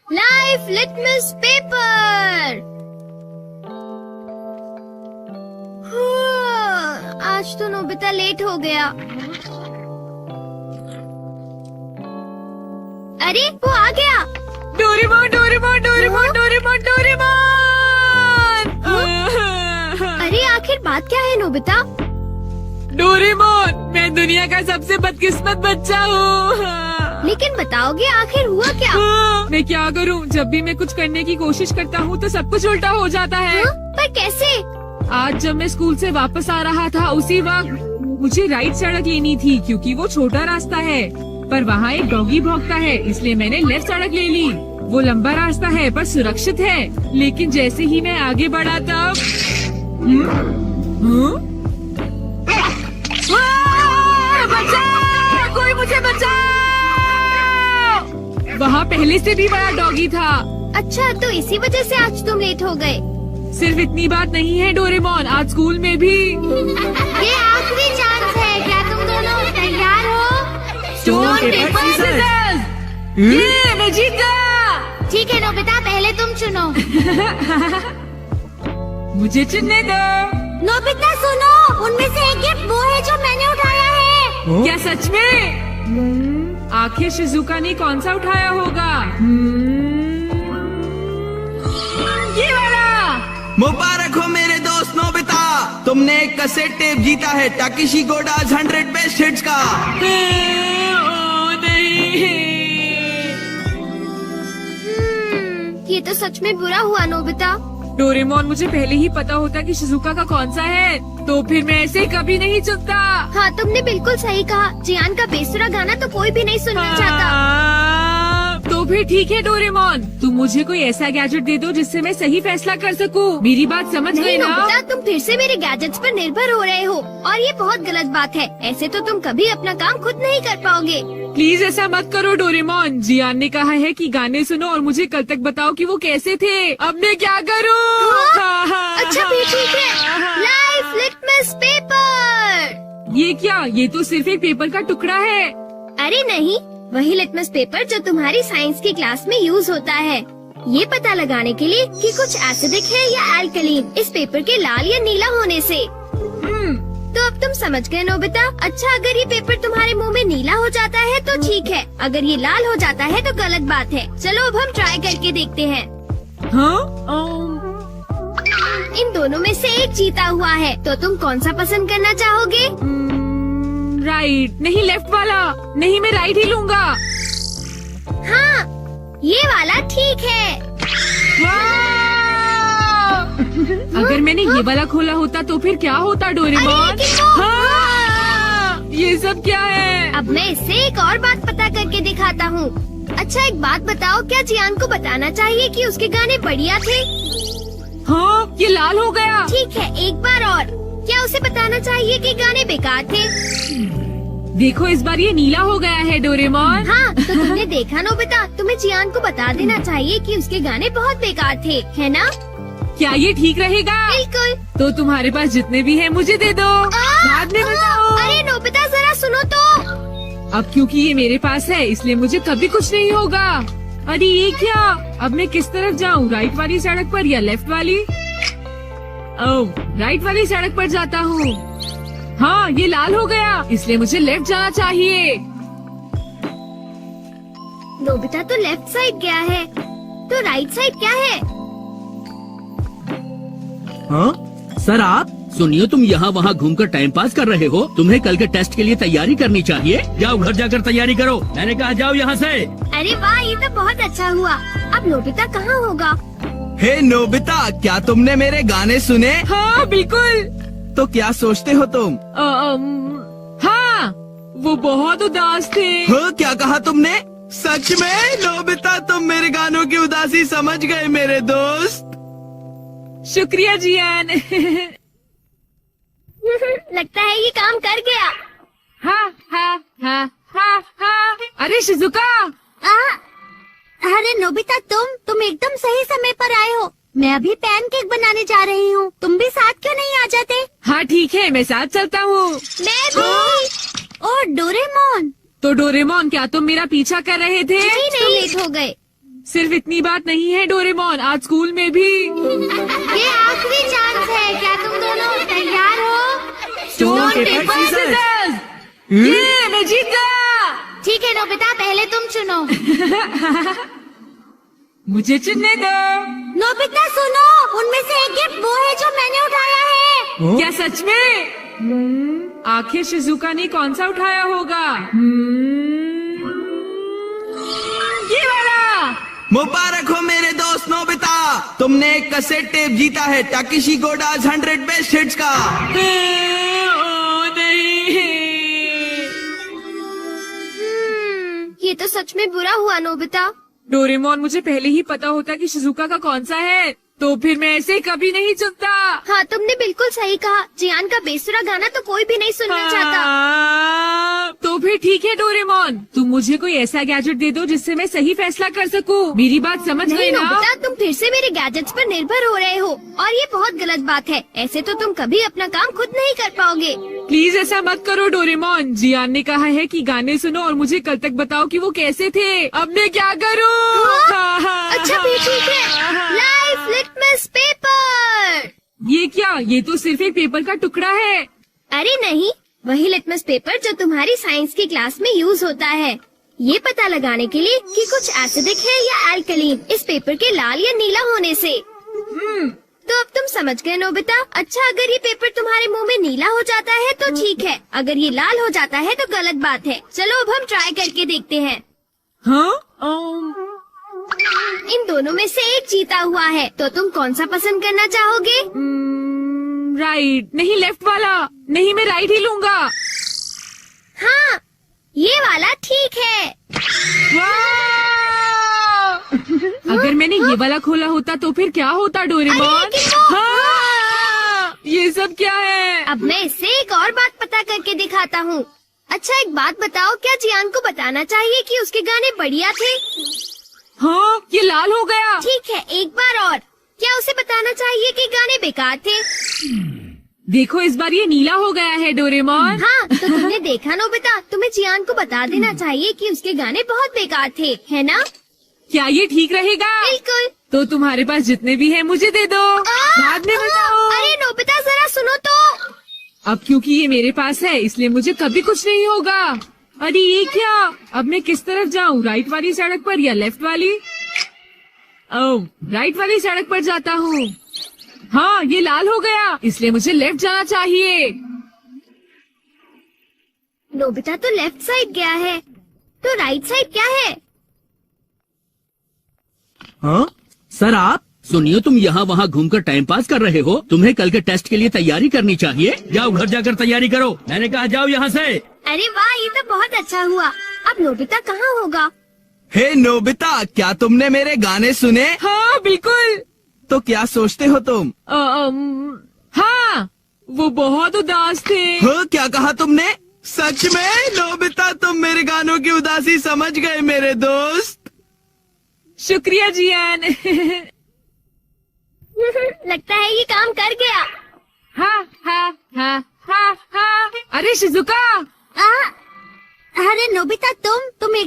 Life litmus paper. आज तो Nobita late हो गया। अरे वो आ गया। Doraemon Doraemon Doraemon Doraemon Doraemon. अरे आखिर बात क्या है नोबिता? डोरेमोन, मैं दुनिया का सबसे बदकिस्मत बच्चा हूँ। लेकिन बताओगे आखिर हुआ क्या? मैं क्या करूँ? जब भी मैं कुछ करने की कोशिश करता हूँ तो सब कुछ उल्टा हो जाता है। पर कैसे? आज जब मैं स्कूल से वापस आ रहा था उसी वक्त मुझे राइट सड़क लेनी थी क्योंकि वो छोटा रास्ता है, पर वहाँ एक डॉगी भौंकता है, इसलिए मैंने लेफ्ट सड़क ले ली। वो लंबा रास्ता है पर सुरक्षित है, लेकिन जैसे ही मैं आगे बढ़ा तब बचाओ! कोई मुझे बचाओ! वहाँ पहले से भी बड़ा डॉगी था। अच्छा, तो इसी वजह से आज तुम लेट हो गए। सिर्फ इतनी बात नहीं है डोरेमोन, आज स्कूल में भी ये आखिरी चांस है। क्या तुम दोनों तैयार हो? Stone paper scissors. ये मैं जीत गया। ठीक है नोबिता, पहले तुम चुनो। मुझे चुनने दो। नोबिता सुनो, उनमें से एक गिफ्ट वो है जो मैंने उठाया है। क्या सच में? आखिर शिजुका ने कौन सा उठाया होगा? ये वाला। मुबारक हो मेरे दोस्त नोबिता, तुमने एक कैसेट टेप जीता है टाकेशी गोडाज 100 बेस्ट हिट्स का। ओ नहीं। ये तो सच में बुरा हुआ नोबिता। डोरेमोन, मुझे पहले ही पता होता कि शिजुका का कौन सा है तो फिर मैं ऐसे कभी नहीं चुनता। हाँ, तुमने बिल्कुल सही कहा। जियान का बेसुरा गाना तो कोई भी नहीं सुनना चाहता। तो फिर ठीक है डोरेमोन, तुम मुझे कोई ऐसा गैजेट दे दो जिससे मैं सही फैसला कर सकूं। मेरी बात समझ गए नहीं ना? नोबिता, तुम फिर से मेरे गैजेट्स पर निर्भर हो रहे हो और ये बहुत गलत बात है। ऐसे तो तुम कभी अपना काम खुद नहीं कर पाओगे। प्लीज ऐसा मत करो डोरेमोन। जियान ने कहा है कि गाने सुनो और मुझे कल तक बताओ कि वो कैसे थे। अब मैं क्या करूं? अच्छा भी ठीक है। Life litmus paper. ये क्या? ये तो सिर्फ एक पेपर का टुकड़ा है। अरे नहीं, वही लिटमस पेपर जो तुम्हारी साइंस की क्लास में यूज होता है, ये पता लगाने के लिए कि कुछ एसिडिक है या एल्कलीन इस पेपर के लाल या नीला होने से। तो अब तुम समझ गए नोबिता। अच्छा, अगर ये पेपर तुम्हारे मुंह में नीला हो जाता है तो ठीक है, अगर ये लाल हो जाता है तो गलत बात है। चलो अब हम ट्राई करके देखते हैं। इन दोनों में से एक जीता हुआ है, तो तुम कौन सा पसंद करना चाहोगे? राइट। नहीं, लेफ्ट वाला। नहीं, मैं राइट ही लूंगा। हाँ, ये वाला ठीक है। अगर मैंने ये वाला खोला होता तो फिर क्या होता डोरेमोन? अरे लेकिन वो- हाँ! ये सब क्या है? अब मैं इससे एक और बात पता करके दिखाता हूँ। अच्छा एक बात बताओ, क्या जियान को बताना चाहिए कि उसके गाने बढ़िया थे? हाँ, ये लाल हो गया। ठीक है, एक बार और, क्या उसे बताना चाहिए कि गाने बेकार थे? देखो इस बार ये नीला हो गया है डोरेमोन। हाँ, तो तुमने देखा नोबिता, तुम्हें जियान को बता देना चाहिए कि उसके गाने बहुत बेकार थे, है ना? क्या ये ठीक रहेगा? बिल्कुल। तो तुम्हारे पास जितने भी हैं मुझे दे दो, बाद में बताओ। अरे नोबिता जरा सुनो तो। अब क्योंकि ये मेरे पास है इसलिए मुझे कभी कुछ नहीं होगा। अरे ये क्या? अब मैं किस तरफ जाऊँ, राइट वाली सड़क पर या लेफ्ट वाली? ओह, राइट वाली सड़क पर जाता हूँ। हाँ, ये लाल हो गया, इसलिए मुझे लेफ्ट जाना चाहिए। नोबिता तो लेफ्ट साइड गया है, तो राइट साइड क्या है? हाँ सर, आप सुनिए, तुम यहाँ वहाँ घूमकर टाइम पास कर रहे हो। तुम्हें कल के टेस्ट के लिए तैयारी करनी चाहिए। जाओ घर जाकर तैयारी करो। मैंने कहा जाओ यहाँ से। अरे वाह, ये तो बहुत अच्छा हुआ। अब नोबिता कहाँ होगा? हे नोबिता, क्या तुमने मेरे गाने सुने? हाँ बिल्कुल। तो क्या सोचते हो तुम? हाँ, वो बहुत उदास थे। हाँ, क्या कहा तुमने? सच में नोबिता, तुम मेरे गानों की उदासी समझ गए मेरे दोस्त। शुक्रिया जियान। लगता है ये काम कर गया। हाँ हाँ हाँ हाँ हाँ। अरे शिजुका। अरे नोबिता, तुम एकदम सही समय पर आए हो। मैं अभी पैनकेक बनाने जा रही हूँ, तुम भी साथ क्यों नहीं आ जाते? हाँ ठीक है, मैं साथ चलता हूँ। मैं भी। और डोरेमोन। तो डोरेमोन, क्या तुम मेरा पीछा कर रहे थे? नहीं, लेट हो गए। सिर्फ इतनी बात नहीं है डोरेमोन, आज स्कूल में भी ये आखिरी चांस है, क्या तुम दोनों तैयार हो? Stone paper scissors. ये मैं जीत गया। ठीक है नोबिता, पहले तुम चुनो। मुझे चुनने दो। नोबिता सुनो, उनमें से एक गिफ्ट वो है जो मैंने उठाया है। क्या सच में? आखिर शिजुका ने कौन सा उठाया होगा? ये वाला। मुबारक हो मेरे दोस्त नोबिता, तुमने एक कैसेट टेप जीता है टाकेशी गोडाज 100 बेस्ट हिट्स का। ओ नहीं। ये तो सच में बुरा हुआ नोबिता। डोरेमोन, मुझे पहले ही पता होता कि शिजुका का कौन सा है तो फिर मैं ऐसे कभी नहीं चुनता। हाँ, तुमने बिल्कुल सही कहा। जियान का बेसुरा गाना तो कोई भी नहीं सुनना चाहता। तो फिर ठीक है डोरेमोन, तुम मुझे कोई ऐसा गैजेट दे दो जिससे मैं सही फैसला कर सकूं। मेरी बात समझ नहीं गए ना? नोबिता, तुम फिर से मेरे गैजेट्स पर निर्भर हो रहे हो और ये बहुत गलत बात है। ऐसे तो तुम कभी अपना काम खुद नहीं कर पाओगे। प्लीज ऐसा मत करो डोरेमोन। जियान ने कहा है कि गाने सुनो और मुझे कल तक बताओ कि वो कैसे थे। अब मैं क्या करूं? अच्छा भी ठीक है। Life litmus paper. ये क्या? ये तो सिर्फ एक पेपर का टुकड़ा है। अरे नहीं, वही लिटमस पेपर जो तुम्हारी साइंस की क्लास में यूज होता है, ये पता लगाने के लिए कि कुछ एसिडिक है या एल्कलीन इस पेपर के लाल या नीला होने से। तो अब तुम समझ गए नोबिता। अच्छा, अगर ये पेपर तुम्हारे मुंह में नीला हो जाता है तो ठीक है, अगर ये लाल हो जाता है तो गलत बात है। चलो अब हम ट्राई करके देखते हैं। हाँ? इन दोनों में से एक जीता हुआ है, तो तुम कौन सा पसंद करना चाहोगे? राइट। नहीं, लेफ्ट वाला। नहीं, मैं राइट ही लूंगा। हाँ, ये वाला ठीक है। अगर मैंने ये वाला खोला होता तो फिर क्या होता डोरेमोन? अरे, लेकिन वो- हाँ! ये सब क्या है? अब मैं इससे एक और बात पता करके दिखाता हूँ। अच्छा, एक बात बताओ, क्या जियान को बताना चाहिए कि उसके गाने बढ़िया थे? हाँ, ये लाल हो गया। ठीक है, एक बार और। क्या उसे बताना चाहिए कि गाने बेकार थे? देखो, इस बार ये नीला हो गया है डोरेमोन। हाँ, तो तुमने देखा नोबिता, तुम्हें जियान को बता देना चाहिए कि उसके गाने बहुत बेकार थे, है ना? क्या ये ठीक रहेगा? बिल्कुल। तो तुम्हारे पास जितने भी हैं मुझे दे दो, बाद में बताओ। अरे नोबिता, जरा सुनो तो। अब क्योंकि ये मेरे पास है इसलिए मुझे कभी कुछ नहीं होगा। अरे ये क्या? अब मैं किस तरफ जाऊँ, राइट वाली सड़क पर या लेफ्ट वाली? ओह, राइट वाली सड़क पर जाता हूँ। हाँ, ये लाल हो गया इसलिए मुझे लेफ्ट जाना चाहिए। नोबिता तो लेफ्ट साइड गया है, तो राइट साइड क्या है? हाँ सर, आप सुनिए, तुम यहाँ वहाँ घूमकर टाइम पास कर रहे हो। तुम्हें कल के टेस्ट के लिए तैयारी करनी चाहिए। जाओ घर जाकर तैयारी करो, मैंने कहा जाओ यहाँ से। अरे वाह, ये तो बहुत अच्छा हुआ। अब नोबिता कहाँ होगा? हे नोबिता, क्या तुमने मेरे गाने सुने? हाँ बिल्कुल। तो क्या सोचते हो तुम? हाँ, वो बहुत उदास थे। हो, क्या कहा तुमने? सच में नोबिता, तुम मेरे गानों की उदासी समझ गए मेरे दोस्त। शुक्रिया जियान। लगता है ये काम कर गया। हाँ हाँ हाँ हाँ हाँ। अरे शिजुका। अरे नोबिता, तुम एक